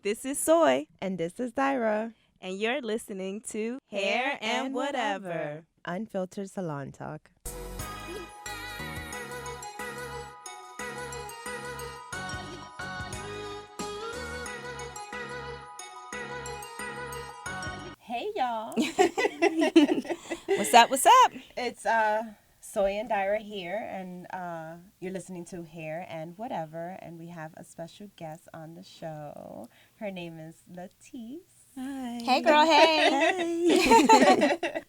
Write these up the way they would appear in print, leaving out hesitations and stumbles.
This is Soy, And this is Dyra. and you're listening to Hair and Whatever. Unfiltered salon talk. Hey y'all. What's up? What's up? It's Soy and Dyra here, and you're listening to Hair and Whatever, and we have a special guest on the show. Her name is Latise. Hi. Hey, girl. Hey.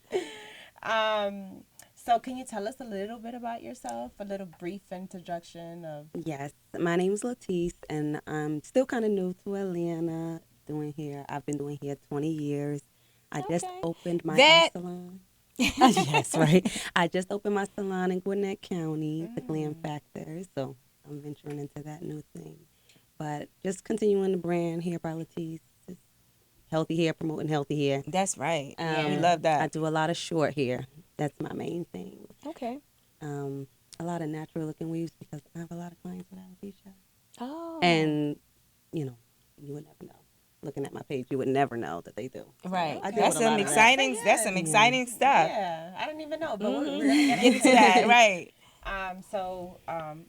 So can you tell us a little bit about yourself? A little brief introduction of. Yes, my name is Latise, and I'm still kind of new to Atlanta doing hair. I've been doing hair 20 years. I just opened my hair salon. Yes, right. I just opened my salon in Gwinnett County, the Glam Factor, so I'm venturing into that new thing. But just continuing the brand, Hair by Latise. Just healthy hair, promoting healthy hair. That's right. We love I that. do a lot of short hair. That's my main thing. Okay. A lot of natural looking weaves because I have a lot of clients with alopecia. Oh. And, you would never know. Looking at my page, you would never know that they do. Right. I deal That's with a lot some of that. exciting. That's some exciting stuff. Yeah, I don't even know, but we're gonna Get get into that, right?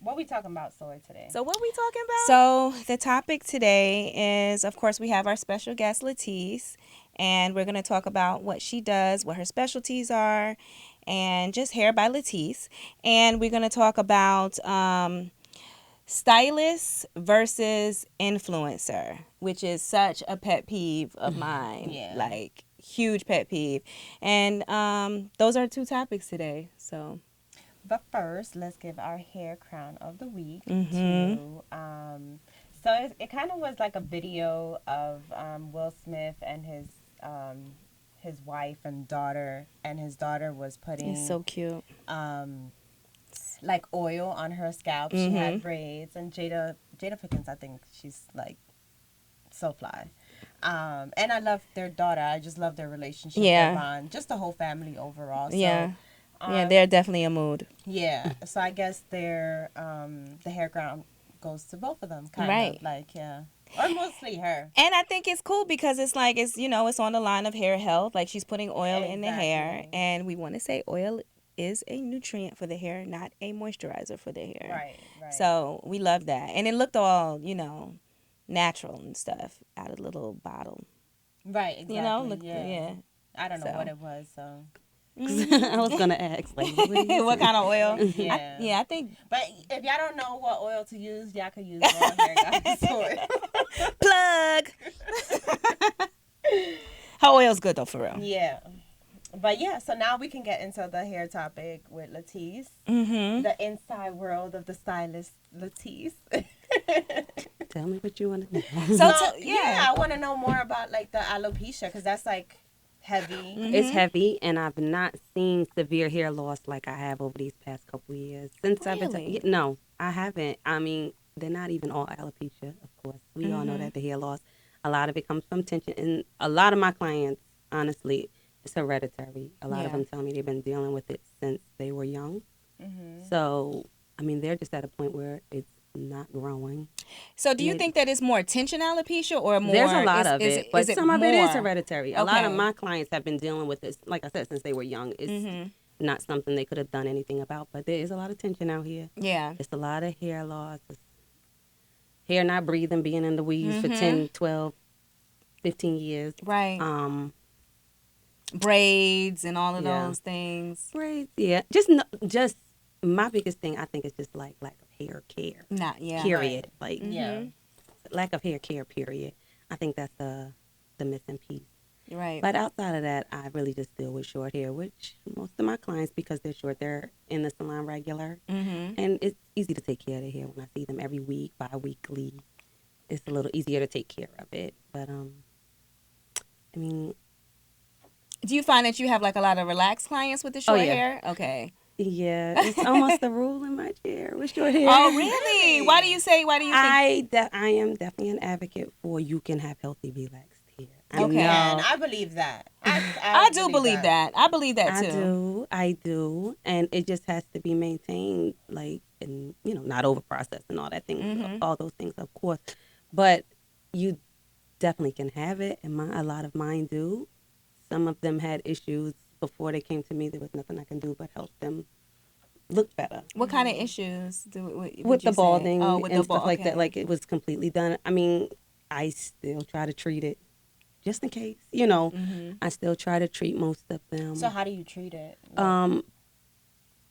What we talking about, Soy, today? So what are we talking about? So the topic today is, of course, we have our special guest Latise, and we're going to talk about what she does, what her specialties are, and just hair by Latise. And we're going to talk about stylist versus influencer, which is such a pet peeve of mine. Yeah. Like huge pet peeve. And those are two topics today. So. But first, let's give our hair crown of the week Mhm. to. So it kind of was like a video of Will Smith and his wife and daughter, and his daughter was putting It's so cute. like oil on her scalp. She had braids, and Jada Pinkett, I think she's like so fly. And I love their daughter. I just love their relationship. Yeah. Their bond, just the whole family overall. So, Yeah. Yeah, they're definitely a mood. yeah. So I guess their the hair crown goes to both of them, kind Right. of like, yeah, or mostly her. And I think it's cool because it's like, it's on the line of hair health. Like she's putting oil in the hair. Exactly. And we want to say oil is a nutrient for the hair, not a moisturizer for the hair. Right, right. So we love that. And it looked all, natural and stuff out of the little bottle. Right, exactly. Yeah. I don't know So. what it was, so. I was going to ask, like, what do you What kind of oil? Yeah. I think. But if y'all don't know what oil to use, y'all could use raw hair, guys. Plug. Her oil's good though, for real. Yeah. But yeah, so now we can get into the hair topic with Latise. Mm-hmm. The inside world of the stylist Latise. Tell me what you want to know. So, I want to know more about like the alopecia, because that's like heavy. It's heavy, and I've not seen severe hair loss like I have over these past couple years. Since I've Really? been no, I haven't. I mean, they're not even all alopecia, of course. We all know that the hair loss, a lot of it comes from tension, and a lot of my clients, honestly, it's hereditary. A lot of Yeah. them tell me they've been dealing with it since they were young. So, I mean, they're just at a point where it's not growing. So do you think that it's more tension alopecia or more? There's a lot of is it, but some of it is hereditary. A lot of Okay. my clients have been dealing with this, like I said, since they were young. It's not something they could have done anything about, but there is a lot of tension out here. Yeah. It's a lot of hair loss. It's hair not breathing, being in the weeds for 10, 12, 15 years. Right. Braids and all of those things. Braids, yeah. Just my biggest thing, I think, is just like lack of hair care. Period. Like, Yeah. lack of hair care, period. I think that's the missing piece. Right. But outside of that, I really just deal with short hair, which most of my clients, because they're short, they're in the salon regular. And it's easy to take care of their hair when I see them every week, bi-weekly. It's a little easier to take care of it. But, I mean... Do you find that you have like a lot of relaxed clients with the short yeah. hair? Okay. Yeah, it's almost a rule in my chair with short hair. Oh, really? Why do you think? I am definitely an advocate for you can have healthy, relaxed hair. Okay. And I believe that. I do believe that. I believe that too. I do. And it just has to be maintained, like, and, not over processed and all that thing, all those things, of course. But you definitely can have it, and a lot of mine do. Some of them had issues before they came to me. There was nothing I can do but help them look better. What kind of issues would With you the say? balding Oh, with and the stuff like that. okay. Like, it was completely done. I mean, I still try to treat it just in case. You know, I still try to treat most of them. So how do you treat it?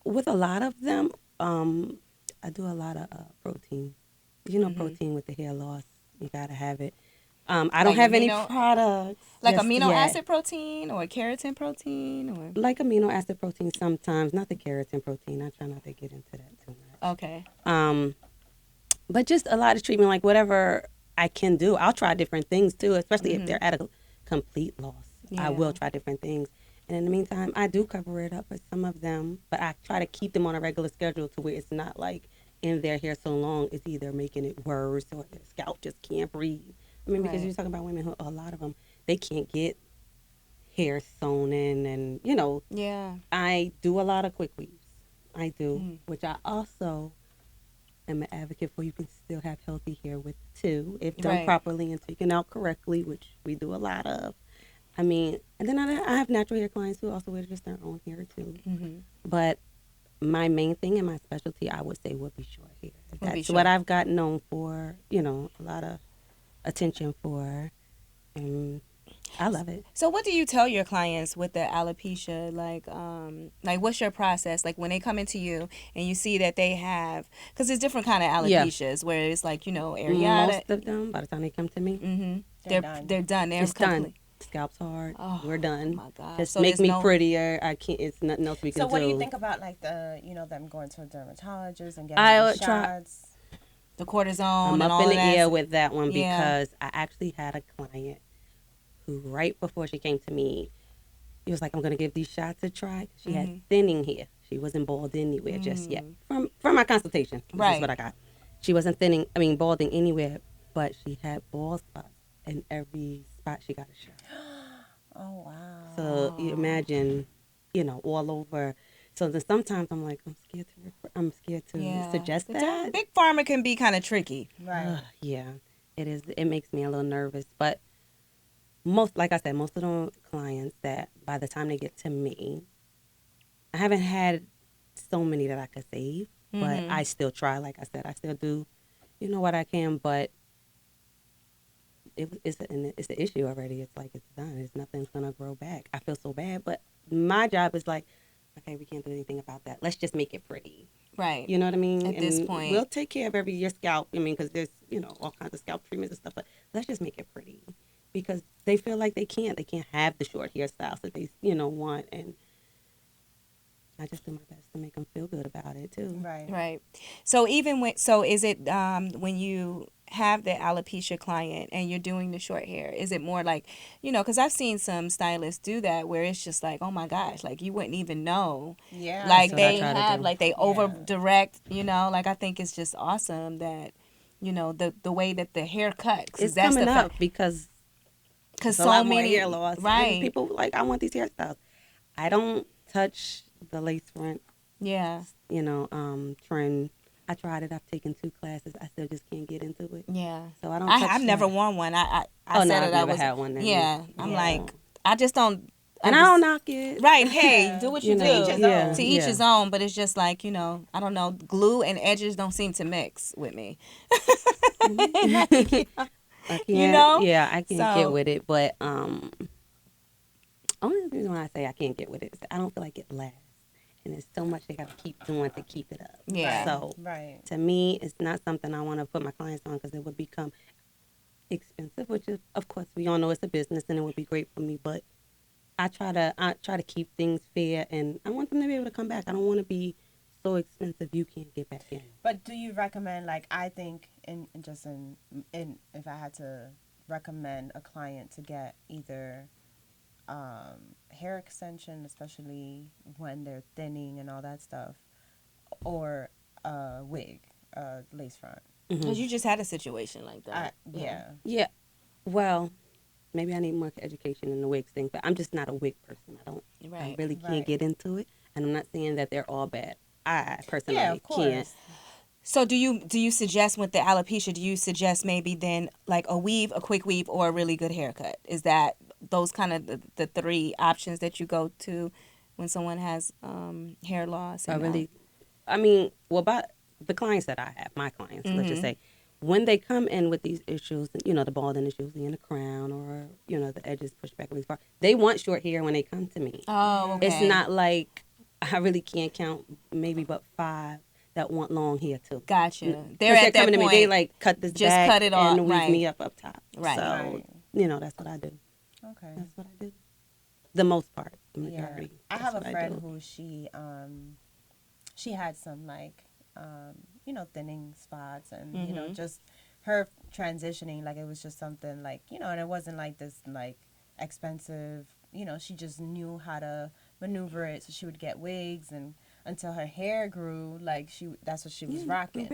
With a lot of them, I do a lot of protein. You know, protein with the hair loss. You gotta have it. I don't Like have any amino- products. Like just amino yet. acid protein or keratin protein or Like amino acid protein sometimes, not the keratin protein. I try not to get into that too much. okay. But just a lot of treatment, like whatever I can do. I'll try different things too, especially if they're at a complete loss. Yeah. I will try different things. And in the meantime, I do cover it up with some of them, but I try to keep them on a regular schedule to where it's not like in their hair so long, it's either making it worse or their scalp just can't breathe. I mean, because Right. you're talking about women who, a lot of them, they can't get hair sewn in, and you know, Yeah. I do a lot of quick weaves. I do, which I also am an advocate for. You can still have healthy hair with too, if done Right. properly and taken out correctly, which we do a lot of. I mean, and then I have natural hair clients who also wear just their own hair too. But my main thing and my specialty, I would say, would be short hair. Would be That's short. what I've got known for. You know, a lot of attention for, and I love it. So what do you tell your clients with the alopecia? Like what's your process? Like when they come into you and you see that they have, because there's different kind of Yeah. alopecias where it's like, you know, areata. Most of them, by the time they come to me, They're done. They're done. They're it's complete. done. Scalp's hard. Oh, We're done. my God. Just So make there's me no- prettier. I can't. It's nothing else we can So do. what do you think about like them going to a dermatologist and getting I these would try- shots? The cortisone I'm and up all in of the that. air with that one Yeah. because I actually had a client who, right before she came to me, he was like, "I'm going to give these shots a try." She had thinning hair. She wasn't bald anywhere just yet. From my consultation, this Right. is what I got. She wasn't balding anywhere, but she had bald spots in every spot she got a shot. Oh wow. So you imagine, you know, all over. So then sometimes I'm like, I'm scared to Yeah. suggest that. Big pharma can be kind of tricky. Right. Yeah, it is. It makes me a little nervous, but like I said, most of the clients that by the time they get to me, I haven't had so many that I could save, but I still try. Like I said, I still do, you know, what I can, but it's an issue already. It's like it's done. It's nothing's gonna grow back. I feel so bad, but my job is like, okay, we can't do anything about that. Let's just make it pretty. Right. You know what I mean? At this point. We'll take care of your scalp. I mean, because there's, you know, all kinds of scalp treatments and stuff, but let's just make it pretty. Because they feel like they can't have the short hairstyles that they, you know, want. And I just do my best to make them feel good about it, too. Right. Right. So is it when you have the alopecia client and you're doing the short hair, is it more like, you know, because I've seen some stylists do that where it's just like, oh my gosh, like you wouldn't even know. Yeah. Like That's what I they try to have, do. like they over direct, you know, like I think it's just awesome that, you know, the way that the hair cuts. 'Cause It's that's coming the up because because a so lot more many hair loss. right. And people like, I want these hairstyles. I don't touch the lace front, Yeah. you know, trend. I tried it. I've taken 2 classes. I still just can't get into it. Yeah. So I don't touch I've never that. worn one. I Oh, no, said I've that I never was had one then. Yeah. I'm Yeah. like, I just don't. And I don't knock it. Right. Hey, do what you, You know, do. To each his yeah, own. To each yeah. his own, but it's just like, you know, I don't know, glue and edges don't seem to mix with me. I can't, You know? Yeah, I can't So- get with it. But only reason why I say I can't get with it is I don't feel like it lasts. And it's so much they got to keep doing to keep it up. Yeah. So Right. to me, it's not something I want to put my clients on because it would become expensive, which is, of course, we all know it's a business and it would be great for me. But I try to keep things fair, and I want them to be able to come back. I don't want to be so expensive you can't get back in. But do you recommend, like, I think in if I had to recommend a client to get either hair extension, especially when they're thinning and all that stuff, or a wig, lace front. Because you just had a situation like that. Yeah. Yeah. Well, maybe I need more education in the wigs thing, but I'm just not a wig person. I Right. really can't Right. get into it. And I'm not saying that they're all bad. I personally Yeah, of can't. course. So do you suggest with the alopecia, do you suggest maybe then like a weave, a quick weave, or a really good haircut? Is that those kind of the three options that you go to when someone has hair loss? I And really, I mean, well, about the clients that I have, my clients, let's just say, when they come in with these issues, you know, the balding is usually in the crown or, you know, the edges pushed back really far. They want short hair when they come to me. oh, okay. It's not like I really can't count maybe but 5 that want long hair too. Gotcha. They're At that coming to me. point. They like cut this Just back cut it off, and weave right. me up top. Right. So, Right. you know, that's what I do. Okay. That's what I do. The most part, the Yeah. majority. I That's have a what friend do. who she had some like you know, thinning spots and you know, just her transitioning, like it was just something like, you know, and it wasn't like this like expensive, you know, she just knew how to maneuver it, so she would get wigs and until her hair grew, like that's what she was rocking.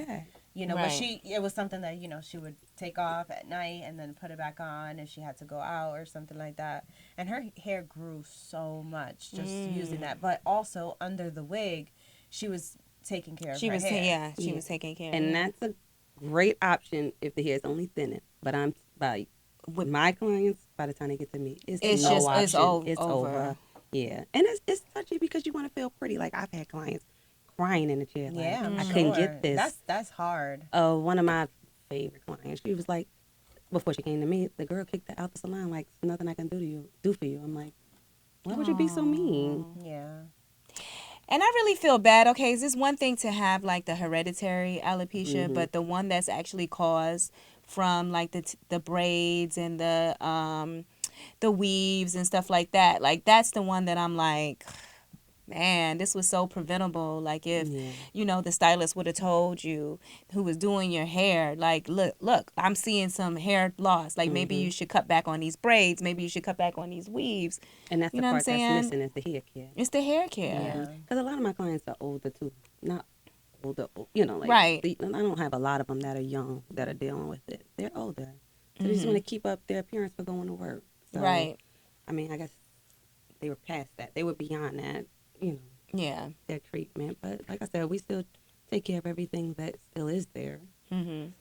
You know, Right. but it was something that, you know, she would take off at night and then put it back on if she had to go out or something like that. And her hair grew so much just using that. But also under the wig, she was taking care of She her was hair. she was taking care. And of it. that's a great option if the hair is only thinning. But I'm like, with my clients, by the time they get to me, it's no just option. it's over. Yeah, and it's touchy because you want to feel pretty. Like I've had clients crying in the chair. Like, Yeah, I'm I sure. couldn't get this. That's hard. One of my favorite clients, she was like, before she came to me, the girl kicked her out the salon. Like, there's nothing I can do for you. I'm like, why would you be so mean? Yeah. And I really feel bad. Okay, it's just one thing to have like the hereditary alopecia, but the one that's actually caused from like the braids and the weaves and stuff like that. Like that's the one that I'm like, man, this was so preventable. Like if you know the stylist would have told you who was doing your hair, like look, I'm seeing some hair loss. Like maybe you should cut back on these braids. Maybe you should cut back on these weaves. And that's You the know what I'm part that's saying? missing is the hair care. It's the hair care. Yeah. Because a lot of my clients are older too. Not older, you know, like Right. I don't have a lot of them that are young that are dealing with it. They're older, so they just want to keep up their appearance for going to work. So, Right. I mean, I guess they were past that. They were beyond that, you know, Yeah. their treatment. But like I said, we still take care of everything that still is there. Mhm.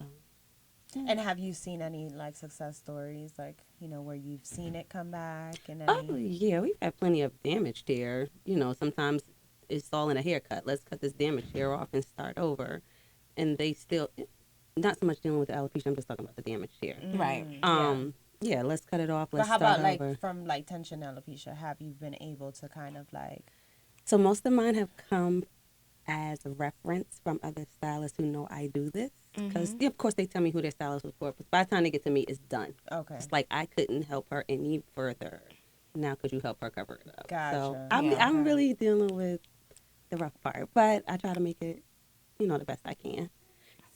So. And have you seen any like success stories, like, you know, where you've seen it come back and Oh any... yeah, we've had plenty of damaged hair. You know, sometimes it's all in a haircut. Let's cut this damaged hair off and start over. And they still, not so much dealing with the alopecia. I'm just talking about the damaged hair. Right. Yeah, let's cut it off. But Let's how start about over. like from like tension alopecia, have you been able to kind of like... So most of mine have come as a reference from other stylists who know I do this. Because, of course, they tell me who their stylist was for. But by the time they get to me, it's done. Okay. It's like I couldn't help her any further. Now could you help her cover it up? Gotcha. So Yeah. I'm really dealing with the rough part. But I try to make it, you know, the best I can.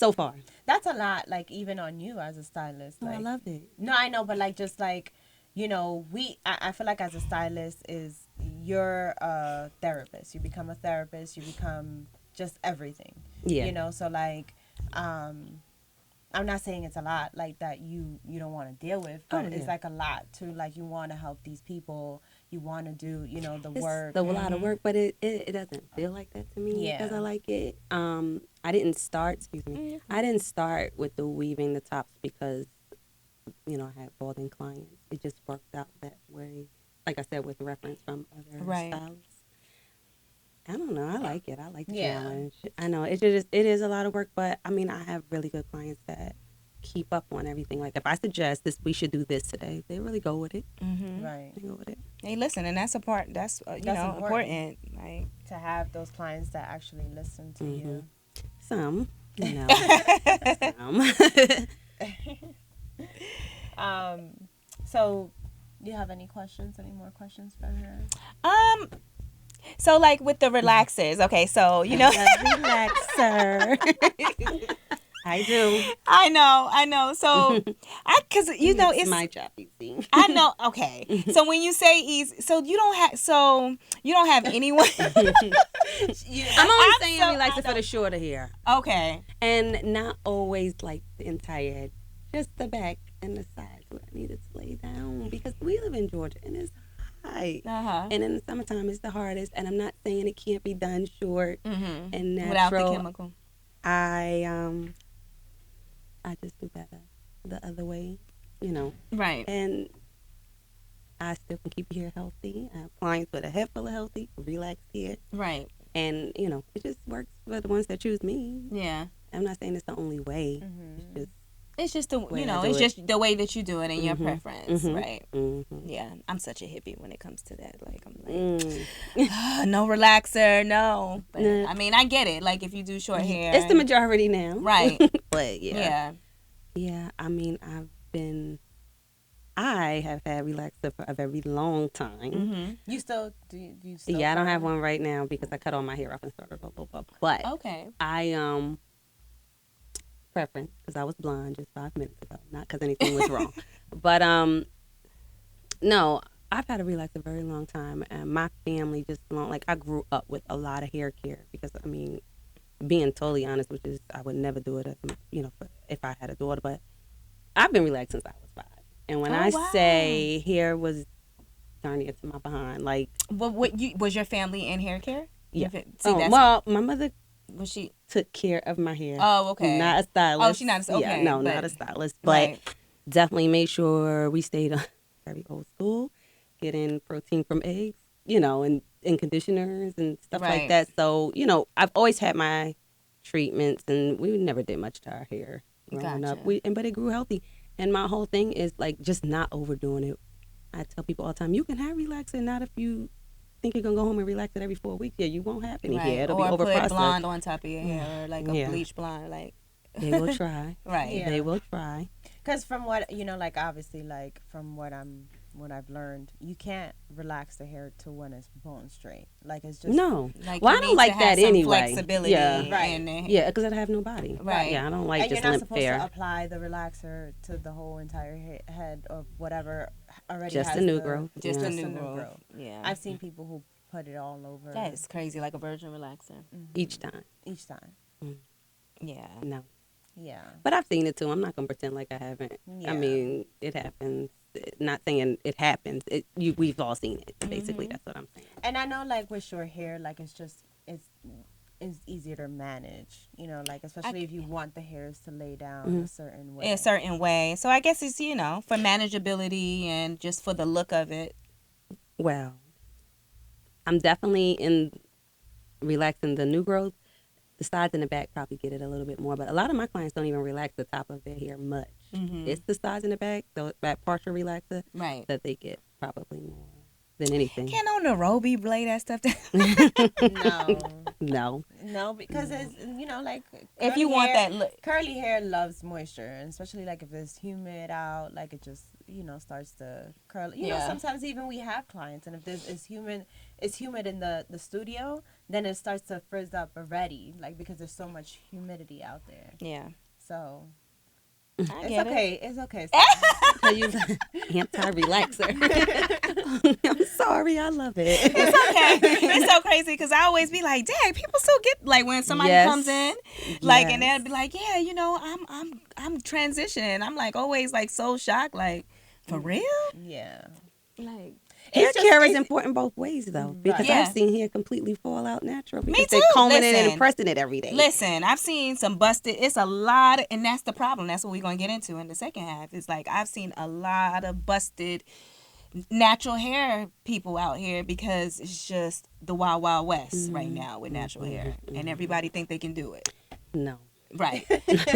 So far. That's a lot, like even on you as a stylist. Oh, Like, I love it. no, I know, but like just like, you know, I feel like as a stylist is you're a therapist. You become a therapist. You become just everything. Yeah. You know, so like, I'm not saying it's a lot like that you don't want to deal with, but it's like a lot to like you want to help these people. You want to do, you know, the work. It's a lot of work, but it doesn't feel like that to me Yeah. because I like it. I didn't start, I didn't start with the weaving the tops because, you know, I had balding clients. It just worked out that way. Like I said, with reference from other stylists. I don't know. I like it. I like the challenge. I know it is a lot of work, but I mean, I have really good clients that keep up on everything. Like if I suggest this, we should do this today. They really go with it. Right. They go with it. Hey, listen, and that's a part. That's important. Like To have those clients that actually listen to you. Some, you know. Some. So, do you have any questions? Any more questions for her? So like with the relaxers, okay, so you know Relaxer. I do. I know. So cause you know it's my job easy. I know, okay. So when you say easy, so you don't have anyone I'm only saying relaxer for the shorter hair. Okay. And not always like the entire head. Just the back and the sides where I needed to lay down because we live in Georgia and it's hot. And in the summertime it's the hardest. And I'm not saying it can't be done short and natural. Without the chemical. I I just do better the other way, you know. Right. And I still can keep your hair healthy. I have clients with a head full of healthy, relaxed hair. Right. And, you know, it just works for the ones that choose me. Yeah. I'm not saying it's the only way. It's just the way it's just the way that you do it and your preference, Mhm. right? Mm-hmm. Yeah, I'm such a hippie when it comes to that. Like I'm like, no relaxer, no. But I mean, I get it. Like if you do short hair, It's the majority now. right? But Yeah. Yeah, I mean, I have had relaxer for a very long time. Mm-hmm. You still do you still Yeah, I don't have follow? one right now because I cut all my hair off and started blah blah blah. But Okay. I preference because I was blonde just 5 minutes ago, not because anything was wrong. But no, I've had a relaxer a very long time, and my family just like I grew up with a lot of hair care because I mean, being totally honest, which is I would never do it as if I had a daughter, but I've been relaxed since I was 5. And when I say hair was darn near to my behind, like what was your family in hair care? yeah. See, that's well, my mother was she? took care of my hair. Oh, okay. Not a stylist. Oh, she's not okay. Yeah, no, but, not a stylist, but right. definitely made sure we stayed very old school, getting protein from eggs, and conditioners and stuff like Right. that. So, I've always had my treatments, and we never did much to our hair growing up. Gotcha. But it grew healthy. And my whole thing is like just not overdoing it. I tell people all the time, you can have relaxer, not if you think you're gonna go home and relax it every 4 weeks. Yeah, you won't have any hair. It'll or be overprocessed. put blonde on top of your hair, or like a bleach blonde, like. They will try. Right. Yeah. They will try. Because from what like obviously, like from what I've learned, you can't relax the hair to when it's bone straight. Like it's just no. Like well, you I don't need like to have that some anyway. Flexibility. Yeah, Right. Yeah, because I have no body. Right. Yeah, I don't like and just you're not limp supposed hair. to apply the relaxer to the whole entire head or whatever already Just has a new the, growth. Just Yeah. a just new growth. Yeah. I've seen people who put it all over. That is crazy, like a virgin relaxer. Each time. Each time. Yeah. No. Yeah. But I've seen it too. I'm not gonna pretend like I haven't. Yeah. I mean, it happens. Not saying it happens. We've all seen it. Basically, that's what I'm saying. And I know, like with short hair, like it's easier to manage. Like especially if you want the hairs to lay down a certain way. In a certain way. So I guess it's, for manageability and just for the look of it. Well, I'm definitely in relaxing the new growth. The sides and the back probably get it a little bit more, but a lot of my clients don't even relax the top of their hair much. It's the sides and the back, that partial relaxer, Right. that they get probably more than anything. Can't on the Roby blade that stuff down. No, because it's like If you want hair, that look. curly hair loves moisture, and especially like if it's humid out, like it just starts to curl. Sometimes even we have clients, and if it's humid in the studio, then it starts to frizz up already, like because there's so much humidity out there. Yeah. So I get it. It's okay. I use anti-relaxer. I'm sorry, I love it. It's okay. It's so crazy because I always be like, dang, people still get like when somebody comes in, like, and they'll be like, yeah, I'm transitioning. I'm like always like so shocked, like, for real? Yeah. Like, Hair care is important both ways, though, because Yeah. I've seen hair completely fall out natural because Me they're too. combing it Listen. and pressing it every day. listen, I've seen some busted. It's a lot, and that's the problem. That's what we're gonna get into in the second half. It's like I've seen a lot of busted natural hair people out here because it's just the wild wild west right now with natural hair, and everybody think they can do it. No. Right.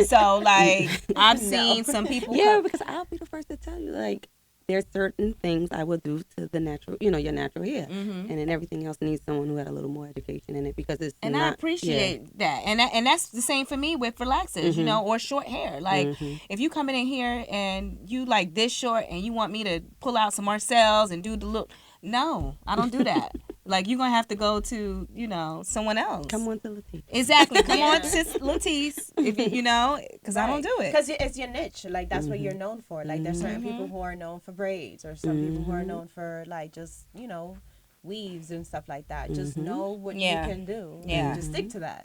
So like I've seen some people. Yeah, because I'll be the first to tell you, like, there's certain things I will do to the natural, your natural hair, and then everything else needs someone who had a little more education in it because it's And not, I appreciate that. And that's the same for me with relaxers, or short hair. Like, if you coming in here and you like this short and you want me to pull out some Marcel's and do the look, no, I don't do that. Like, you're going to have to go to, someone else. Come on to Latise. Exactly. Come on to Latise, if because I don't do it. Because it's your niche. Like, that's what you're known for. Like, there's certain people who are known for braids or some people who are known for, like, just, weaves and stuff like that. Just know what you can do. Yeah. And just stick to that,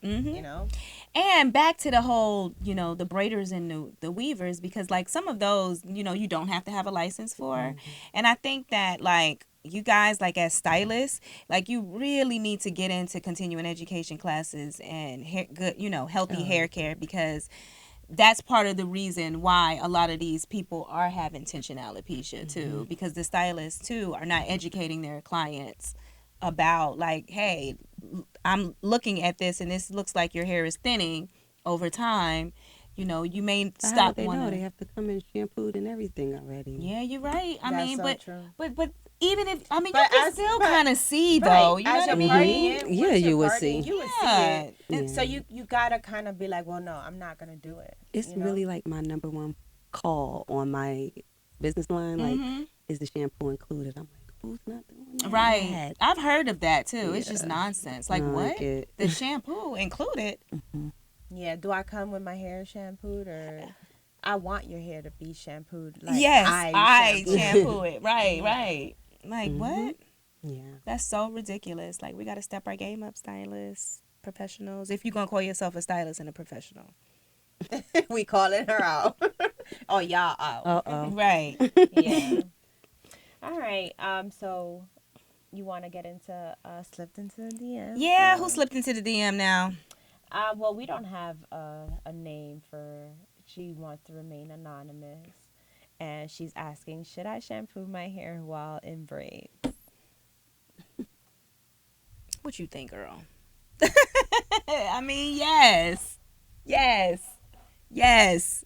And back to the whole, the braiders and the weavers, because like some of those, you don't have to have a license for. And I think that like you guys, like as stylists, like you really need to get into continuing education classes and hair, good, healthy hair care, because that's part of the reason why a lot of these people are having tension alopecia too, because the stylists too are not educating their clients about, like, hey, I'm looking at this and this looks like your hair is thinning over time. You may How stop would they wanting. know? They have to come in shampooed and everything already. Yeah, you're right. True. But even if, you But can still kind of see though. You know as what I you're mean? partying, Yeah, once you you're would partying, see. You would Yeah. see it. So you gotta kind of be like, well, no, I'm not gonna do it. It's really like my number one call on my business line. Like, is the shampoo included? I'm like, who's not doing that? Right. I've heard of that too. It's just nonsense. Like, I what? like it. The shampoo included? Yeah. Do I come with my hair shampooed, or I want your hair to be shampooed? Like Yes, I shampoo. shampoo it. Right, right. Like, what? Yeah. That's so ridiculous. Like, we got to step our game up, stylists, professionals. If you're going to call yourself a stylist and a professional. We calling her out. Oh, y'all out. Right. Yeah. All right. So you want to get into slipped into the DM? Yeah, who slipped into the DM now? Well, we don't have a name for. She wants to remain anonymous, and she's asking, should I shampoo my hair while in braids? What you think, girl? I mean, yes. Yes. Yes.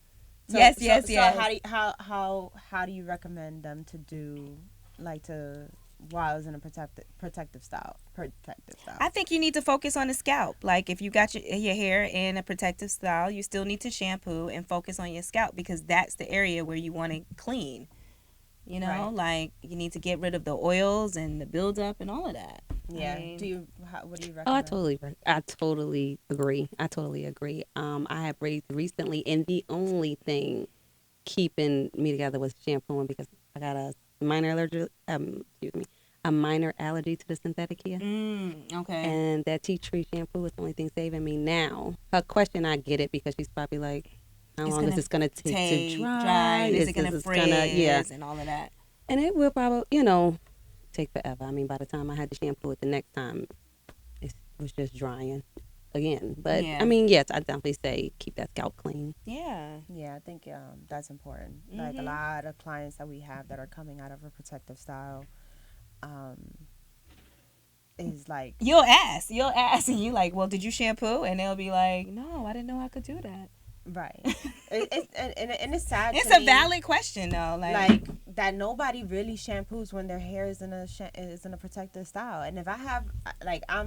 So, yes. So how do you recommend them to do, like, to while it's in a protective style? I think you need to focus on the scalp. Like, if you got your hair in a protective style, you still need to shampoo and focus on your scalp, because that's the area where you want to clean. Right. Like, you need to get rid of the oils and the buildup and all of that. Yeah. I mean, What do you recommend? Oh, I totally agree. I have braids recently, and the only thing keeping me together was shampooing, because I got a minor allergy. A minor allergy to the synthetic hair. Okay. And that tea tree shampoo is the only thing saving me now. Her question, I get it, because she's probably like, how long is this going to take to dry? Is it going to frizz and all of that? And it will probably, take forever. I mean, by the time I had to shampoo it the next time, it was just drying again. But, Yeah. I mean, yes, I definitely say keep that scalp clean. Yeah. Yeah, I think that's important. Like, a lot of clients that we have that are coming out of a protective style, is like, You'll ask, and you like, well, did you shampoo? And they'll be like, no, I didn't know I could do that. right. And it's sad. It's to a me, valid question though. like that nobody really shampoos when their hair is in a protective style. And if I have, like, I'll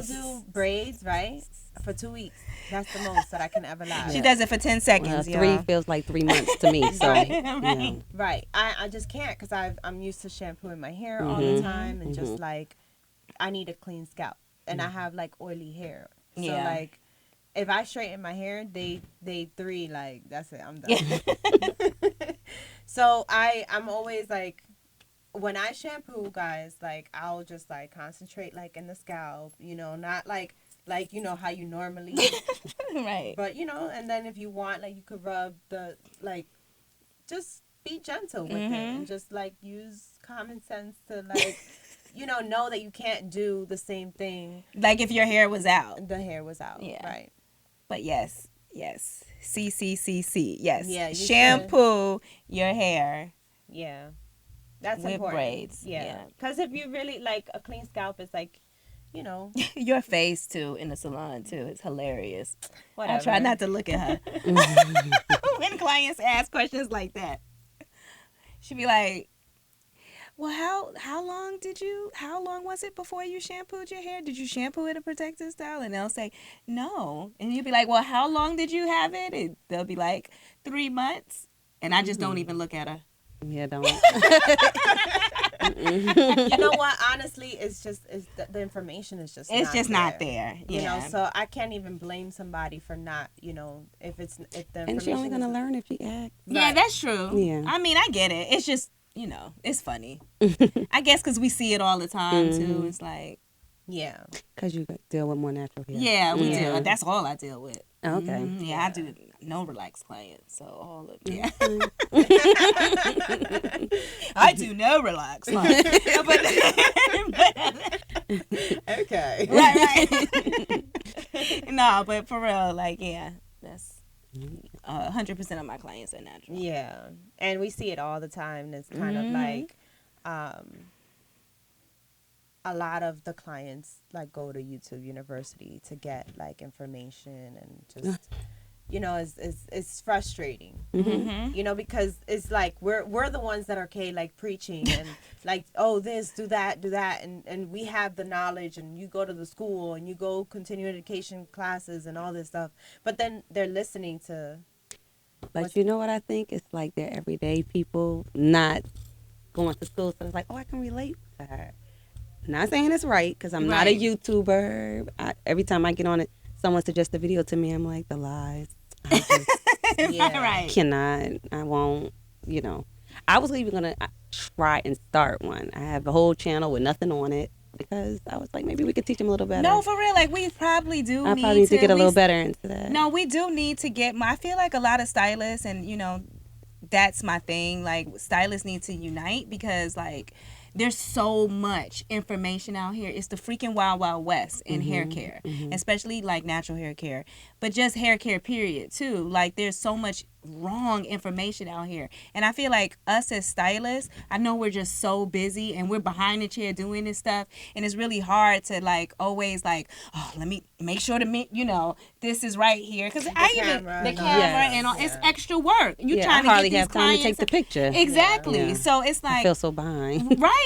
do braids, right, for 2 weeks. That's the most that I can ever last. She does it for 10 seconds. 3 feels like 3 months to me. So, Right. Right. I just can't, because I'm used to shampooing my hair all the time, and just like, I need a clean scalp, and I have like oily hair. So like, if I straighten my hair, day 3, like, that's it, I'm done. So I'm always like, when I shampoo, guys, like, I'll just like concentrate like in the scalp, not like how you normally Right. But and then if you want, like, you could rub the, like, just be gentle with it, and just like use common sense to, like, know that you can't do the same thing. Like if your hair was out. The hair was out. Yeah. Right. But yes. C. Yes. Yeah. Shampoo your hair. Yeah. That's with important. Braids. Yeah. Because if you really, like, a clean scalp is like, Your face too in the salon too. It's hilarious. Whatever. I try not to look at her when clients ask questions like that. She'd be like, well, how long was it before you shampooed your hair? Did you shampoo it a protective style? And they'll say, no. And you'd be like, well, how long did you have it? And they'll be like, 3 months. And I just don't even look at her. Yeah, don't. You know what? Honestly, it's the information is just not there. Yeah. So I can't even blame somebody for not, if the information. And she's only gonna learn if she asks. Yeah, Right. that's true. Yeah. I mean, I get it. It's just, it's funny. I guess because we see it all the time too. It's like, yeah, because you deal with more natural hair. yeah, we do. That's all I deal with. Okay. Yeah, I do. no relaxed clients, so all of I do no relaxed clients. Okay. Right. No, but for real, like, yeah, that's 100% of my clients are natural. Yeah, and we see it all the time. It's kind of like a lot of the clients like go to YouTube University to get like information and just it's frustrating, because it's like we're the ones that are like preaching and like, oh, this, do that, and we have the knowledge, and you go to the school and you go continuing education classes and all this stuff, but then they're listening to. But you know what I think? It's like they're everyday people not going to school, so it's like, oh, I can relate to her. Not saying it's right, because I'm not a YouTuber. Every time I get on it, someone suggests a video to me, I'm like, the lies. I just cannot. I won't, I was even going to try and start one. I have a whole channel with nothing on it, because I was like, maybe we could teach them a little better. No, for real. Like, we probably do I probably need to get a little better into that. No, we do need to get I feel like a lot of stylists, and, that's my thing. Like, stylists need to unite, because, like, there's so much information out here. It's the freaking wild, wild west in hair care, especially like natural hair care, but just hair care period too. Like, there's so much wrong information out here. And I feel like us as stylists, I know we're just so busy and we're behind the chair doing this stuff. And it's really hard to like always like, oh, let me make sure to, this is right here. Because the camera and all, it's extra work. You're trying to get these have time to take the picture. Exactly. Yeah. So it's like, I feel so behind. Right.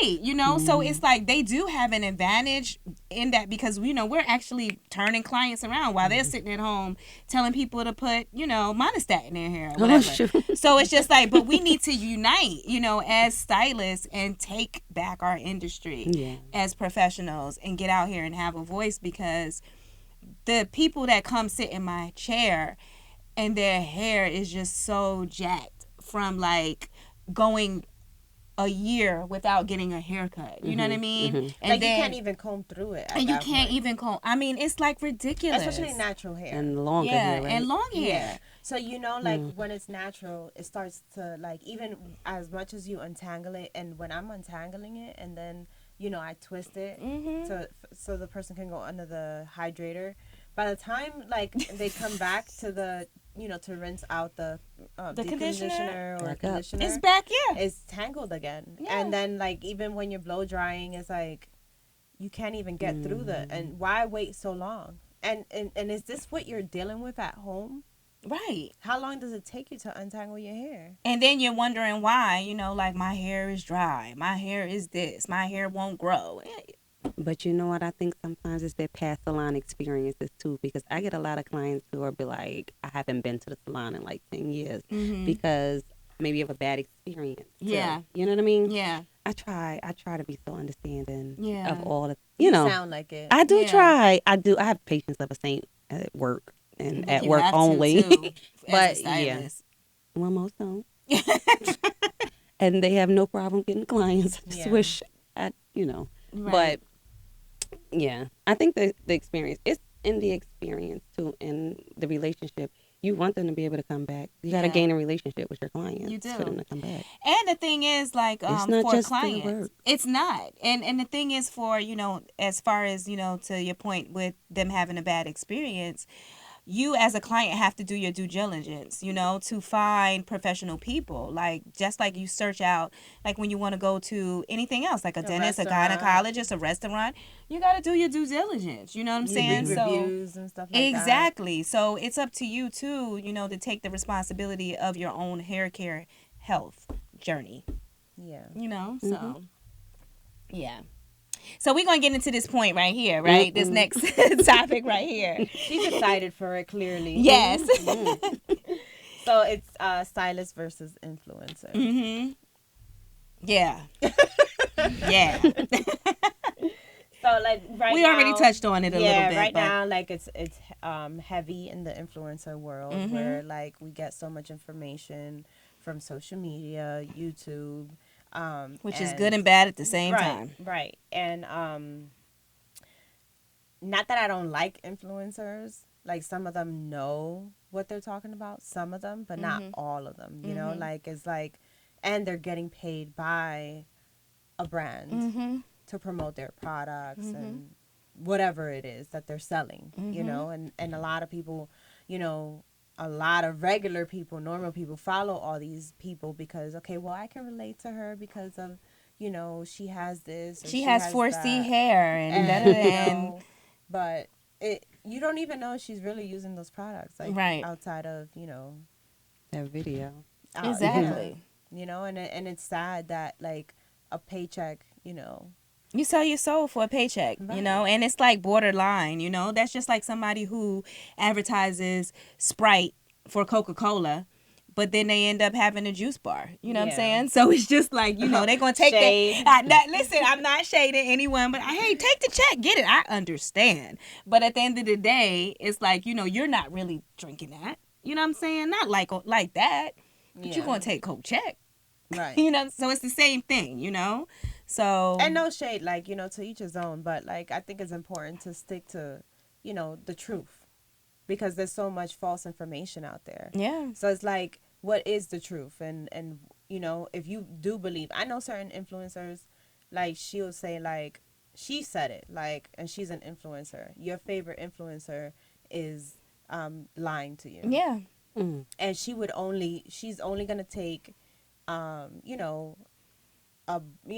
So it's like they do have an advantage in that, because, we're actually turning clients around while they're sitting at home telling people to put, monostat in their hair or whatever. So it's just like, but we need to unite, as stylists, and take back our industry as professionals and get out here and have a voice, because the people that come sit in my chair and their hair is just so jacked from like going a year without getting a haircut. You know what I mean? And like, then, you can't even comb through it. And you can't even comb. I mean, it's like ridiculous. Especially natural hair. And longer hair, right? And long hair. Yeah. So, like, when it's natural, it starts to, like, even as much as you untangle it, and when I'm untangling it, and then, I twist it so the person can go under the hydrator. By the time, like, they come back to the, to rinse out the conditioner or conditioner, it's back, it's tangled again. Yeah. And then, like, even when you're blow drying, it's like, you can't even get through and why wait so long? And is this what you're dealing with at home? Right. How long does it take you to untangle your hair? And then you're wondering why, like, my hair is dry, my hair is this, my hair won't grow. But you know what? I think sometimes it's their past salon experiences too, because I get a lot of clients who are be like, I haven't been to the salon in like 10 years because maybe of a bad experience. Yeah. You know what I mean? Yeah. I try to be so understanding of all the, you sound like it. I do try. I have patience of a saint at work and at work only. But yeah. Well, most don't. And they have no problem getting clients. I just wish Right. But yeah, I think the experience, it's in the experience too, in the relationship. You want them to be able to come back. You got to gain a relationship with your clients. You do. For them to come back. And the thing is, like, it's not for just clients, it's not. And the thing is, for, as far as, to your point with them having a bad experience, you as a client have to do your due diligence, to find professional people. Like, just like you search out, like when you want to go to anything else, like a dentist, restaurant, a gynecologist, a restaurant, you got to do your due diligence. You know what I'm saying? Read reviews and stuff like that. Exactly. So it's up to you too, to take the responsibility of your own hair care health journey. Yeah. So yeah. So we're going to get into this point right here, right? This next topic right here. She's excited for it, clearly. Yes. So it's stylist versus influencer. Yeah. Yeah. So, like, we now, already touched on it a little bit. Yeah, right now, like, it's heavy in the influencer world where, like, we get so much information from social media, YouTube. Which is good and bad at the same time. Right. And not that I don't like influencers, like some of them know what they're talking about, some of them, but not all of them, you know, like it's like, and they're getting paid by a brand to promote their products and whatever it is that they're selling, you know, and a lot of people, you know, a lot of regular people, normal people follow all these people because, okay, well, I can relate to her because of, you know, she has this. Or she has 4C that. hair and you know, but you don't even know she's really using those products, like outside of, you know, that video. Exactly. You know, and it's sad that like a paycheck, you know. You sell your soul for a paycheck, you know, and it's like borderline, you know. That's just like somebody who advertises Sprite for Coca-Cola, but then they end up having a juice bar. You know what I'm saying? So it's just like, you know, they're going to take that. Listen, I'm not shading anyone, but hey, take the check, get it. I understand. But at the end of the day, it's like, you know, you're not really drinking that. You know what I'm saying? Not like that, but you're going to take Coke check. Right. You know, so it's the same thing, you know? So, and no shade, like, you know, to each his own, but like I think it's important to stick to, you know, the truth, because there's so much false information out there. Yeah. So it's like, what is the truth? And you know, if you do believe, I know certain influencers, like she'll say like, she said it, like, and she's an influencer, your favorite influencer is lying to you. Yeah. And she's only gonna take you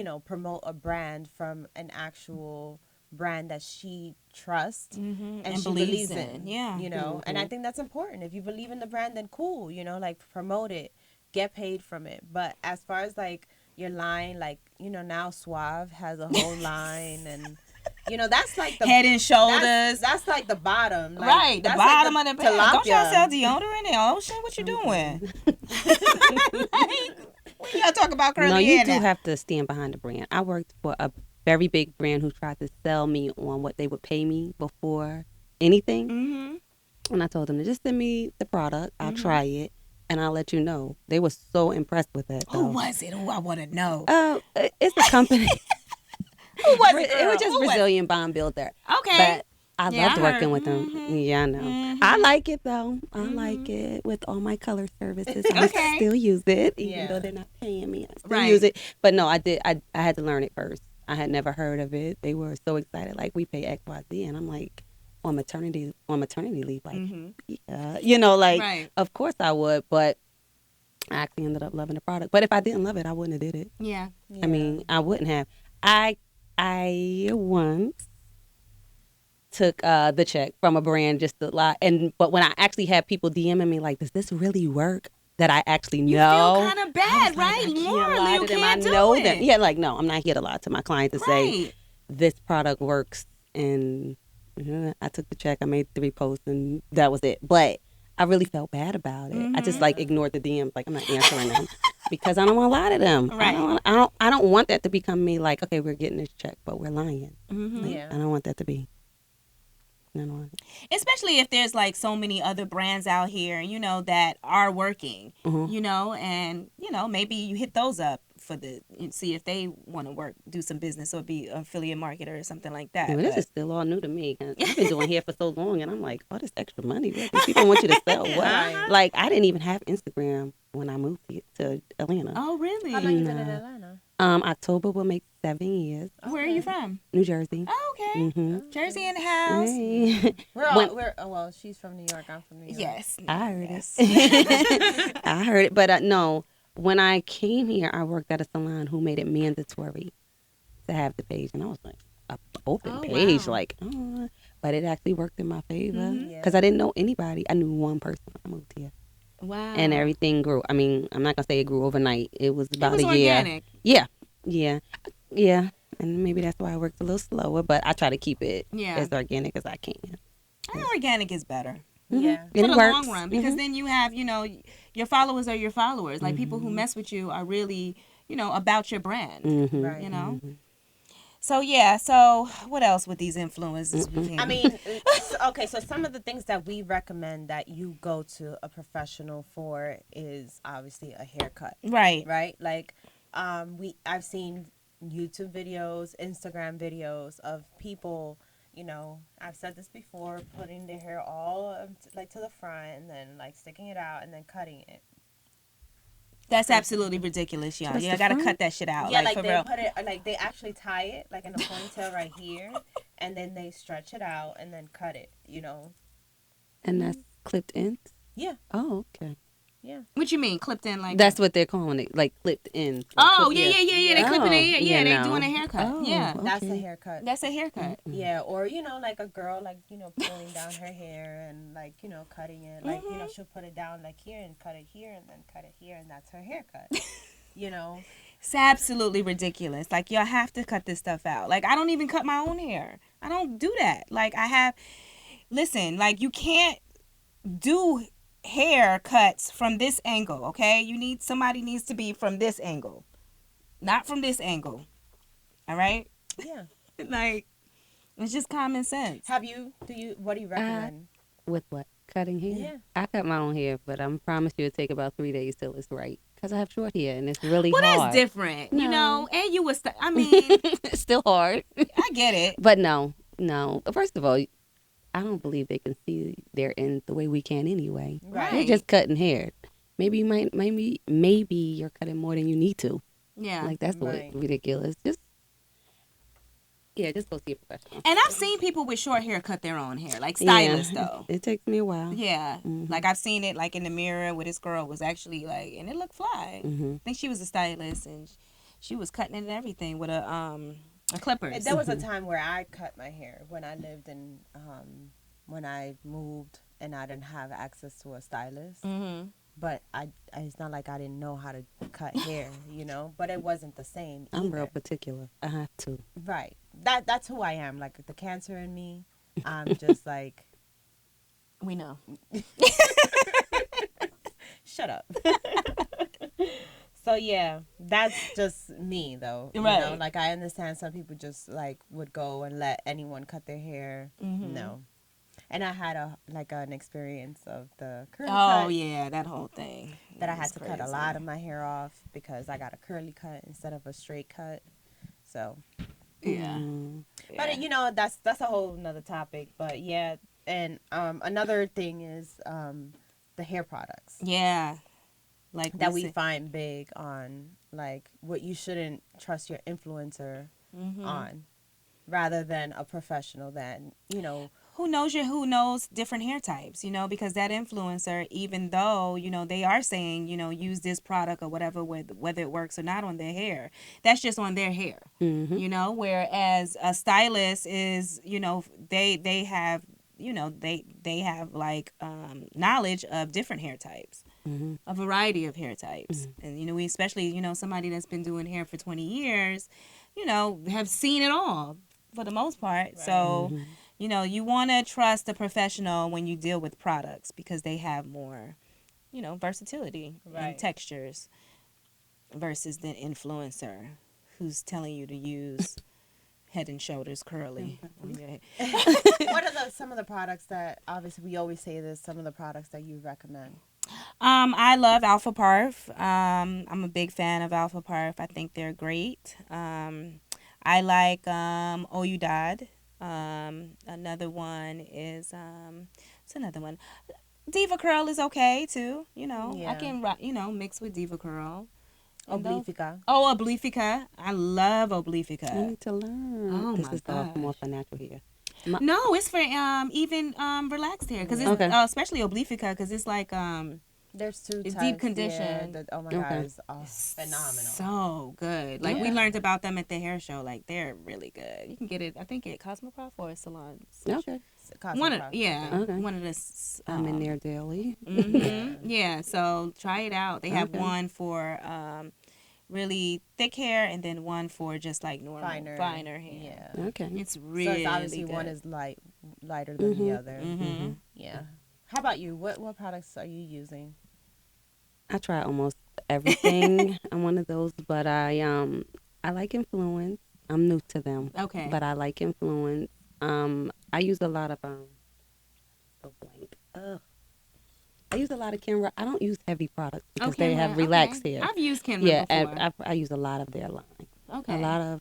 know, promote a brand from an actual brand that she trusts and she believes in. Yeah. You know, and I think that's important. If you believe in the brand, then cool, you know, like promote it, get paid from it. But as far as like your line, like, you know, now Suave has a whole line, and you know, that's like the Head and Shoulders. That's like the bottom. Like, right, the bottom like of the bag. Don't y'all sell deodorant in the ocean? What you doing? When y'all talk about curly hair. No, you do have to stand behind the brand. I worked for a very big brand who tried to sell me on what they would pay me before anything. And I told them to just send me the product. I'll try it, and I'll let you know. They were so impressed with it. Who was it? Who I want to know. It's a company. Who was it, girl? It was just Brazilian bond builder. Okay. But I loved working with them. Yeah, I know. I like it, though. I like it with all my color services. I still use it, even though they're not paying me. I still use it. But no, I did. I had to learn it first. I had never heard of it. They were so excited. Like, we pay XYZ. And I'm like, on maternity leave. Like, yeah. You know, like, of course I would. But I actually ended up loving the product. But if I didn't love it, I wouldn't have did it. Yeah. I mean, I wouldn't have. I once took the check from a brand just to lie, but when I actually had people DMing me like, does this really work? That I actually know. You feel kind of bad, right? Morally, you can't do know it. them. Yeah, like, no, I'm not here to lie to my client to say this product works. And I took the check, I made 3 posts, and that was it. But I really felt bad about it. I just like ignored the DMs, like I'm not answering them because I don't want to lie to them. Right. I don't want that to become me. Like, okay, we're getting this check, but we're lying. Like, I don't want that to be. Especially if there's like so many other brands out here, you know, that are working, you know, and, you know, maybe you hit those up for see if they want to do some business or be an affiliate marketer or something like that. Yeah, this is still all new to me. I've been doing hair for so long, and I'm like, oh, this extra money. These people want you to sell what? Like, I didn't even have Instagram when I moved to Atlanta. Oh, really? How long you been in Atlanta? October will make 7 years. Where are you from? New Jersey. Oh, okay. Jersey in the house. Hey. Well, she's from New York. I'm from New York. Yes. I heard it. I heard it. But no, when I came here, I worked at a salon who made it mandatory to have the page. And I was like, an open page. Wow. Like, but it actually worked in my favor. Because I didn't know anybody. I knew one person when I moved here. Wow. And everything grew. I mean, I'm not going to say it grew overnight. It was about a year. Organic. Yeah. And maybe that's why I worked a little slower, but I try to keep it as organic as I can. I think organic is better. Yeah. For the long run, because then you have, you know, your followers are your followers. Like, people who mess with you are really, you know, about your brand, right. you know? So, yeah. So, what else with these influences? I mean, okay, so some of the things that we recommend that you go to a professional for is obviously a haircut. Right. Right? Like, I've seen YouTube videos, Instagram videos of people, You know, I've said this before, putting the hair all like to the front and then like sticking it out and then cutting it. That's absolutely ridiculous, y'all. Just Yeah, I gotta cut that shit out. Yeah, like like for they real. put it, like they actually tie it like in a ponytail right here, and then they stretch it out and then cut it. You know. And that's clipped in? Yeah. Oh, okay. Yeah. What you mean clipped in like? That's what they're calling it, like clipped in. Like Oh clipped, yeah. They clipping it. Yeah, they no. doing a haircut. Oh, Yeah, That's a okay. haircut. that's a haircut. Yeah, or you know, like a girl, like you know, pulling down her hair and like you know, cutting it. Like you know, she'll put it down like here and cut it here and then cut it here, and that's her haircut. You know. It's absolutely ridiculous. Like y'all have to cut this stuff out. Like I don't even cut my own hair. I don't do that. Like I have. Listen, like you can't do haircuts from this angle. Okay, somebody needs to be from this angle, not from this angle. All right. Yeah. Like it's just common sense. What do you recommend? With what? Cutting hair? Yeah. I cut my own hair, but I promise you it'll take about 3 days till it's right. Because I have short hair and it's really Well, hard. that's different, you No. know. And you was, I mean, It's still hard. I get it. But no. First of all, I don't believe they can see their end the way we can anyway. Right. They're just cutting hair. Maybe you're cutting more than you need to. Yeah. Like that's Right. ridiculous. Just go see a professional. And I've seen people with short hair cut their own hair, like stylists though. It takes me a while. Yeah. Like I've seen it like in the mirror where this girl was actually like, and it looked fly. I think she was a stylist and she was cutting it and everything with a clippers. There was a time where I cut my hair when I lived in, when I moved and I didn't have access to a stylist. But it's not like I didn't know how to cut hair, you know. But it wasn't the same. I'm either. real particular. I have to. Right. That's who I am. Like the cancer in me, I'm just like. We know. Shut up. So yeah, that's just me though. You Right. know, like I understand some people just like would go and let anyone cut their hair. No. And I had an experience of the curly cut. Oh yeah, that whole thing. That I had It's to cut a crazy. lot of my hair off because I got a curly cut instead of a straight cut. So, Yeah. but you know that's a whole nother topic. But yeah, and another thing is the hair products Yeah. Like that we find big on, like what you shouldn't trust your influencer on, rather than a professional that you know. who knows different hair types, you know, because that influencer, even though, you know, they are saying, you know, use this product or whatever, whether it works or not on their hair, that's just on their hair, you know, whereas a stylist is, you know, they have, you know, they have like knowledge of different hair types, a variety of hair types. And, you know, we especially, you know, somebody that's been doing hair for 20 years, you know, have seen it all for the most part. Right. So, you know, you want to trust a professional when you deal with products because they have more, you know, versatility and textures versus the influencer who's telling you to use Head and Shoulders curly. What are some of the products that, obviously we always say this, some of the products that you recommend? I love Alpha Parf. I'm a big fan of Alpha Parf. I think they're great. I like Oyudad. Another one is what's another one? Diva Curl is okay too. You know, I can mix with Diva Curl. Oblifica. Oh, Oblifica. I love Oblifica. I need to learn. Oh this my is gosh. more for natural hair. No, it's for even relaxed hair because it's especially Oblifica because it's like there's two it's types. deep conditioned. Yeah, oh my god, it's phenomenal. So good. Like we learned about them at the hair show. Like they're really good. You can get it. I think at Cosmoprof or Salon. Okay. One of one of the. I'm in there daily. Yeah, so try it out. They have one for really thick hair and then one for just like normal finer hair. Yeah. Okay. It's really so it's obviously good. one is lighter than the other. Yeah. How about you? What products are you using? I try almost everything. I'm one of those, but I like Influence. I'm new to them. Okay. But I like Influence. I use a lot of I use a lot of Kenra. I don't use heavy products because they have relaxed hair. I've used Kenra before. before. I use a lot of their line. Okay. A lot of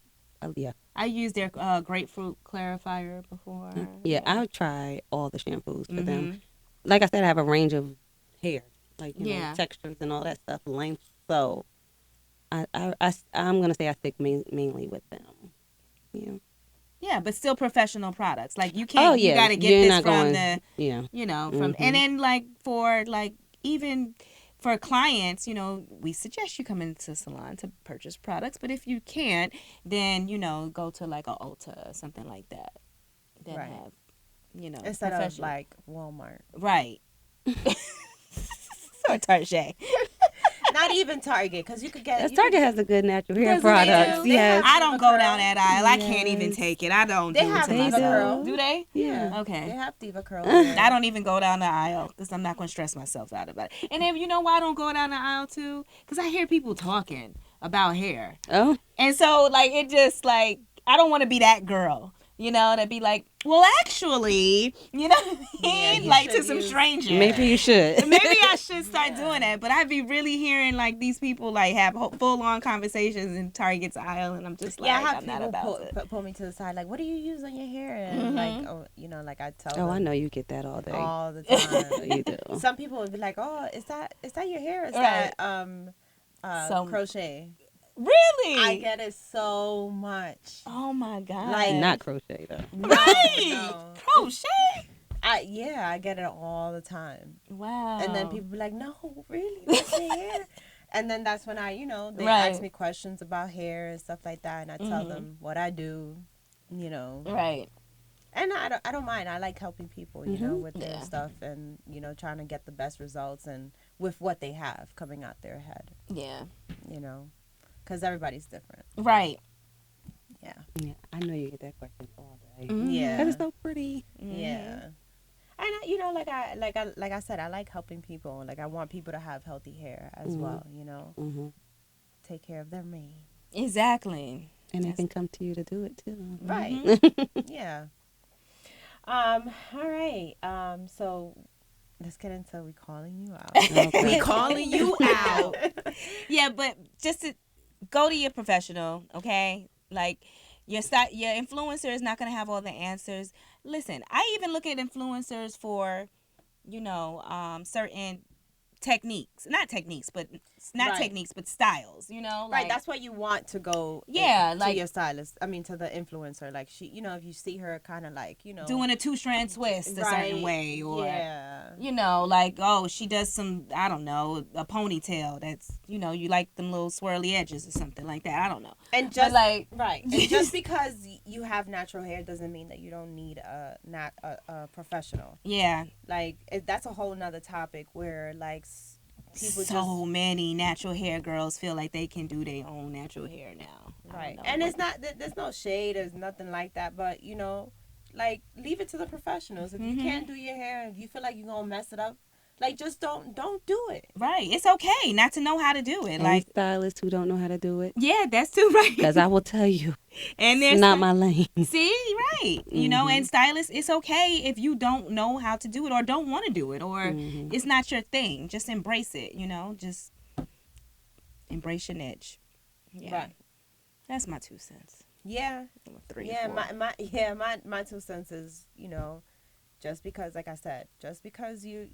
I used their grapefruit clarifier before. Yeah, I've tried all the shampoos for them. Mhm. Like I said, I have a range of hair, like Yeah. textures and all that stuff, length. So I'm gonna say I stick mainly with them. Yeah. Yeah, but still professional products. Like you Oh can't. You yeah, got to get you're this not from going. the. Yeah. From and then like for like even for clients, we suggest you come into the salon to purchase products. But if you can't, then go to like a Ulta or something like that. That Right. have Instead of professional. like Walmart. Right. Or Target. Not even Target, because you could get. Target has a good natural hair Does it? products. They Yes. have I don't Diva go Curl. down that aisle. I can't even Yes. take it. I don't They do have it to Diva myself. Curl. Do they? Yeah. Okay. They have Diva Curl. I don't even go down the aisle because I'm not going to stress myself out about it. And then you know why I don't go down the aisle too? Because I hear people talking about hair. Oh. And so, like, it just, like, I don't want to be that girl, to be like, well, actually, you know what I mean? you Like, should to some use- strangers. Maybe you should. Maybe I should start doing that. But I'd be really hearing, like, these people, like, have full-on conversations in Target's aisle, and I'm just like, Yeah, I have I'm not people about it. pull me to the side, like, what do you use on your hair? And like, like I tell them. Oh, I know you get that all day. All the time. You do. Some people would be like, "Oh, is that your hair? Is Right. that crochet?" Really? I get it so much. Oh, my God. Like- Not crochet though. right. No. Crochet? I get it all the time. Wow. And then people be like, "No, really, that's your hair." And then that's when they Right. ask me questions about hair and stuff like that, and I tell them what I do, Right. And I don't mind. I like helping people, with their Yeah. stuff and trying to get the best results and with what they have coming out their head, Yeah. because everybody's different. Right. Yeah. Yeah, I know you get that question all day. Yeah. That is so pretty. Yeah. And like I said, I like helping people. Like I want people to have healthy hair as well. Mm-hmm. Take care of their mane. Exactly. And they can come to you to do it too. Right. Yeah. All right. So let's get into we calling you out. Okay. We calling you out. Yeah, but just to go to your professional, okay? Like your influencer is not going to have all the answers. Listen, I even look at influencers for, certain techniques, not Right. techniques, but styles, Right, like, that's what you want to go Yeah, to your stylist. I mean, to the influencer. Like she, if you see her kind of like, doing a 2-strand twist a certain right, way, or yeah. like, oh, she does some, I don't know, a ponytail that's, you like them little swirly edges or something like that. I don't know. And just like, right, and just because you have natural hair doesn't mean that you don't need a professional. Yeah. Like that's a whole nother topic where like people So many natural hair girls feel like they can do their own natural hair now. right, and it's not there's no shade, there's nothing like that, but like leave it to the professionals. If you can't do your hair and you feel like you're gonna mess it up, like just don't do it. Right. It's okay not to know how to do it. And Like stylists who don't know how to do it. yeah, that's too right. Because I will tell you, And it's there's not my lane. See, right. And stylists, it's okay if you don't know how to do it or don't want to do it or it's not your thing. Just embrace it, just embrace your niche. Yeah. Right. That's my 2 cents. Yeah. 3 Yeah, or 4. my 2 cents is, just because, like I said, just because you're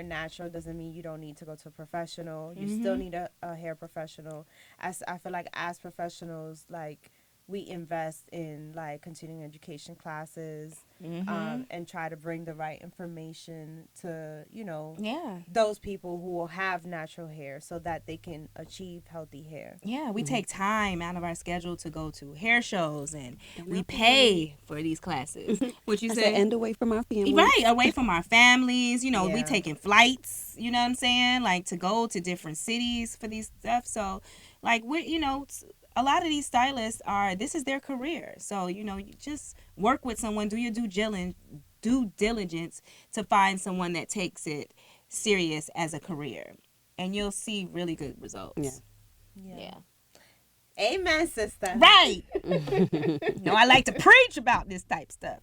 natural doesn't mean you don't need to go to a professional. You still need a hair professional. I feel like as professionals, like we invest in like continuing education classes, and try to bring the right information to Yeah. those people who will have natural hair so that they can achieve healthy hair. Yeah, we take time out of our schedule to go to hair shows and we pay for these classes. What you I say? said, and away from our family. Right, away from our families. We Yeah. taking flights, you know what I'm saying? Like to go to different cities for these stuff. So, like, a lot of these stylists this is their career. So, you just work with someone, do your due diligence to find someone that takes it serious as a career. And you'll see really good results. Yeah. Amen, sister. Right. I like to preach about this type stuff.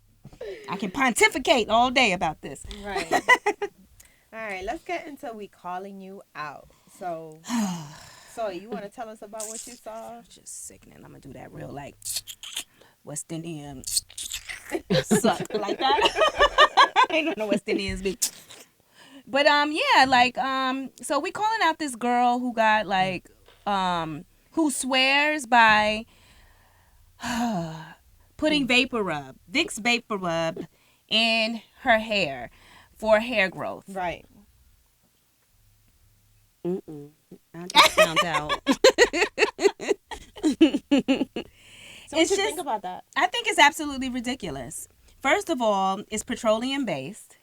I can pontificate all day about this. Right. All right, let's get into we calling you out. So you want to tell us about what you saw? Just sickening. I'm gonna do that real like. West Indian suck like that. I don't know West Indians be. But yeah, like so we calling out this girl who got like who swears by putting Vaporub, Vicks Vaporub in her hair for hair growth. Right. I just found out. So what you think about that? I think it's absolutely ridiculous. First of all, it's petroleum based.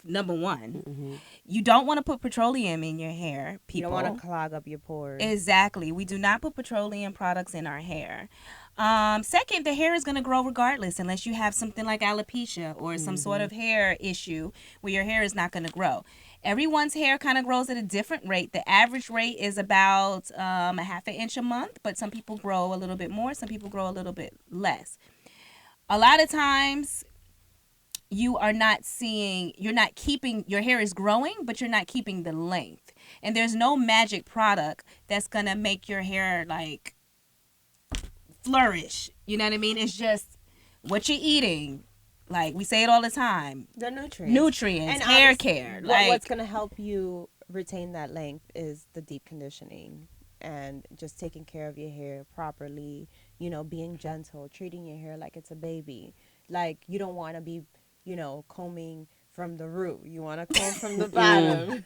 Number one, you don't want to put petroleum in your hair, people. You don't want to clog up your pores. Exactly. We do not put petroleum products in our hair. Second, the hair is going to grow regardless unless you have something like alopecia or some sort of hair issue where your hair is not going to grow. Everyone's hair kind of grows at a different rate. The average rate is about a half an inch a month, but some people grow a little bit more. Some people grow a little bit less. A lot of times you're not keeping, your hair is growing, but you're not keeping the length. And there's no magic product that's going to make your hair like flourish. You know what I mean? It's just what you're eating. Like we say it all the time. The nutrients. Nutrients, and hair care. What's going to help you retain that length is the deep conditioning and just taking care of your hair properly, you know, being gentle, treating your hair like it's a baby. Like you don't want to be, you know, combing from the root. You want to comb from the bottom.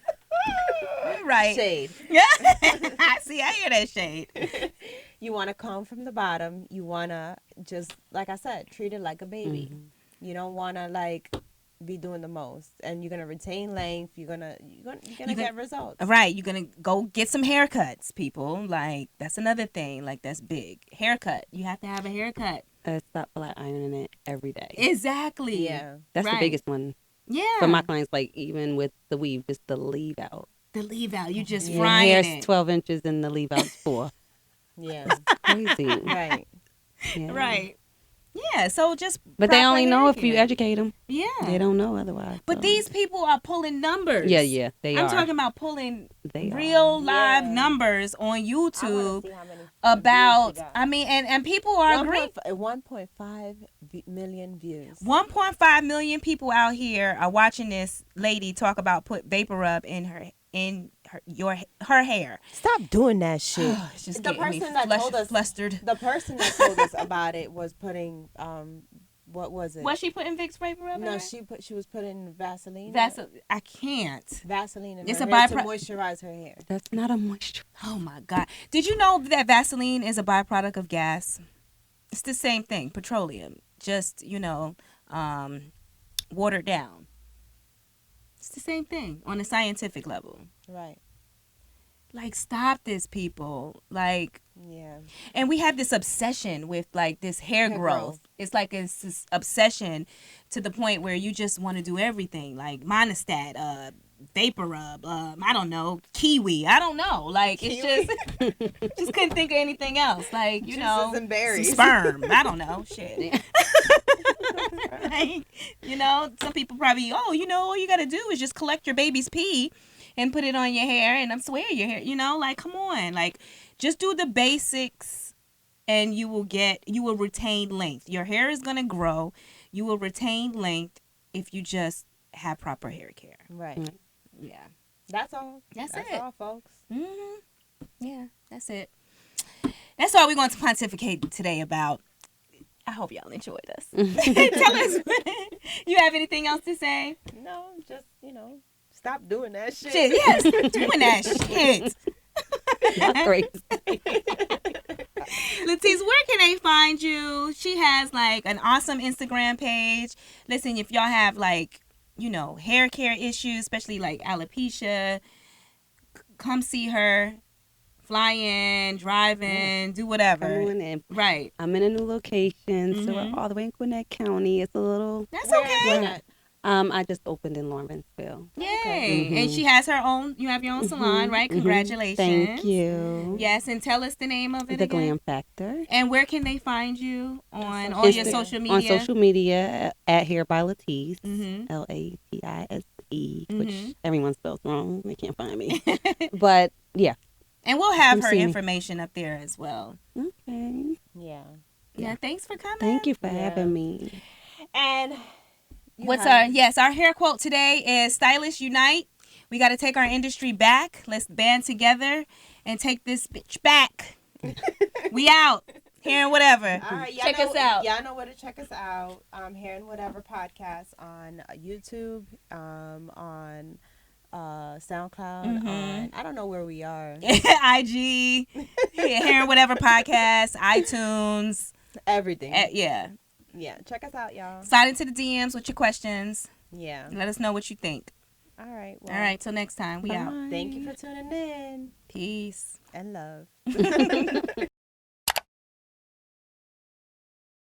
Right. Shade. Yeah. See, I hear that shade. You want to comb from the bottom. You want to just, like I said, treat it like a baby. You don't want to like be doing the most, and you're gonna retain length. You're gonna get results. Right. You're gonna go get some haircuts, people. Like that's another thing. Like that's big. Haircut. You have to have a haircut. Stop flat ironing it every day. Exactly. Yeah. That's the biggest one. Yeah. For my clients, like even with the weave, just the leave out. The leave out. You just Your frying hair's it. 12 inches and the leave out's 4. Yeah. Crazy. Right. Yeah. Right. Yeah, so just But they only know if hair you care. educate them. Yeah. They don't know otherwise. But so. these people are pulling numbers. Yeah, they are. I'm talking about pulling They real live Yeah. numbers on I YouTube wanna see how many about, views she got. I mean, and people are agreeing. 1.5 million views. 1.5 million people out here are watching this lady talk about put Vaporub in her hair. Stop doing that shit. It's just The getting me person that told us- flustered. The person that told us about it was putting what was it? Was she putting Vicks Vaporub in No, her? she was putting Vaseline. I can't. Vaseline in It's her a hair to bypro- moisturize her hair. That's not a moisture. Oh my God. Did you know that Vaseline is a byproduct of gas? It's the same thing, petroleum, just, watered down. It's the same thing on a scientific level. Right. Like, stop this, people. Like, Yeah. and we have this obsession with, like, this hair growth. It's like it's this obsession to the point where you just want to do everything. Like, Monistat, Vaporub, I don't know, Kiwi. I don't know. Like, it's just couldn't think of anything else. Like, Juices and berries. some sperm. I don't know. Shit. Like, some people probably, all you got to do is just collect your baby's pee and put it on your hair, and I swear your hair, like, come on. Like, just do the basics and you will retain length. Your hair is going to grow. You will retain length if you just have proper hair care. Right. Yeah. That's all. That's That's it. all, folks. Mm-hmm. Yeah, that's it. That's all we're going to pontificate today about. I hope y'all enjoyed us. Tell us, you have anything else to say? No, just, stop doing that shit. Shit, yes, doing that shit. That's crazy. Latise, where can they find you? She has like an awesome Instagram page. Listen, if y'all have like, hair care issues, especially like alopecia, come see her. Fly in, drive in, do whatever. Come on in. Right. I'm in a new location, so we're all the way in Gwinnett County. It's a little... That's Where okay. at? I just opened in Lawrenceville. Yay. And she has you have your own salon, right? Congratulations. Thank you. Yes, and tell us the name of it The again. Glam Factor. And where can they find you on all your social media? On social media at Hair by Latise, Mm-hmm. Latise, which everyone spells wrong. They can't find me. But, yeah. And we'll have Come her see me. information up there as well. Okay. Yeah. Yeah, thanks for coming. Thank you for having me. And our hair quote today is Stylists Unite. We got to take our industry back. Let's band together and take this bitch back. We out. Hair and Whatever. All right, check us out. Y'all know where to check us out. Hair and Whatever podcast on YouTube, on SoundCloud, on I don't know where we are. IG, Hair and Whatever podcast, iTunes, everything. Yeah, check us out, y'all. Slide into the DMs with your questions. Yeah, let us know what you think. All right. All right. Till next time. We out. Thank you for tuning in. Peace and love.